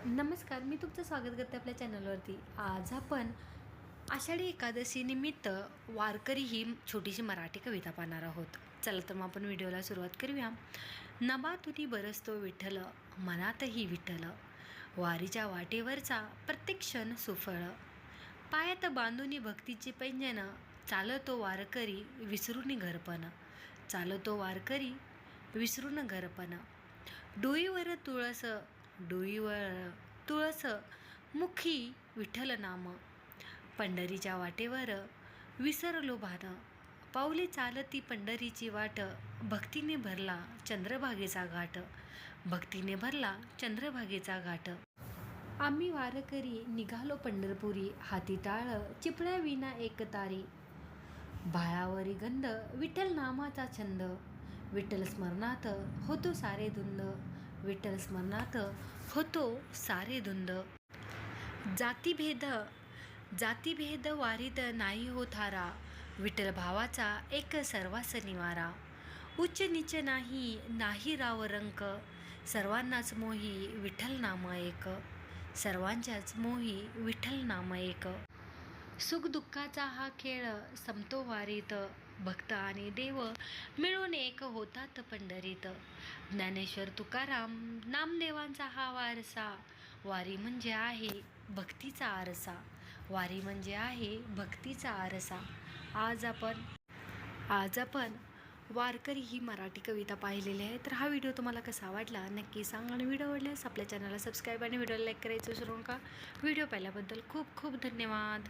नमस्कार, मी तुमचं स्वागत करते आपल्या चॅनलवरती. आज आपण आषाढी एकादशी निमित्त वारकरी ही छोटीशी मराठी कविता पाहणार आहोत. चला तर मग आपण व्हिडिओला सुरुवात करूया. नभातुनी बरसतो विठ्ठल, मनातही विठ्ठल, वारीच्या वाटेवरचा प्रत्येक क्षण सुफळ, पायात बांधुनी भक्तीची पैंजन, चालतो वारकरी विसरून घरपण, चालतो वारकरी विसरून घरपण. डोईवर तुळस, डोईवर तुळस, मुखी विठ्ठल नाम, पंढरीच्या वाटेवर विसरलो भान, पाऊले चालती पंढरीची वाट, भक्तीने भरला चंद्रभागेचा घाट, भक्तीने भरला चंद्रभागेचा घाट. आम्ही वारकरी निघालो पंढरपुरी, हाती टाळ चिपळ्या विना एक तारी, भाळावरी गंध विठ्ठल नामाचा छंद, विठ्ठल स्मरणात होतो सारे धुंद, विठ्ठल स्मरणात होतो सारे धुंद. जातीभेद वारीत नाही हो थारा, विठ्ठल भावाचा एक सर्वास निवारा, उच्च नीच नाही नाही राव रंक, सर्वांनाच मोही विठ्ठल नाम एक, सर्वांच्याच मोही विठ्ठल नाम एक. सुख दुःखाचा हा खेळ संपतो वारीत, भक्त आणि देव मिळून एक होतात पंढरीत. ज्ञानेश्वर तुकाराम नामदेवांचा हा वारसा, वारी म्हणजे आहे भक्तीचा आरसा, वारी म्हणजे आहे भक्तीचा आरसा. आज आपण वारकरी ही मराठी कविता पाहिलेली आहे. तर हा व्हिडिओ तुम्हाला कसा वाटला नक्की सांगा, आणि व्हिडिओ आवडल्यास आपल्या चॅनलला सबस्क्राईब आणि व्हिडिओला लाईक करायचं विसरू नका. व्हिडिओ पाहिल्याबद्दल खूप खूप धन्यवाद.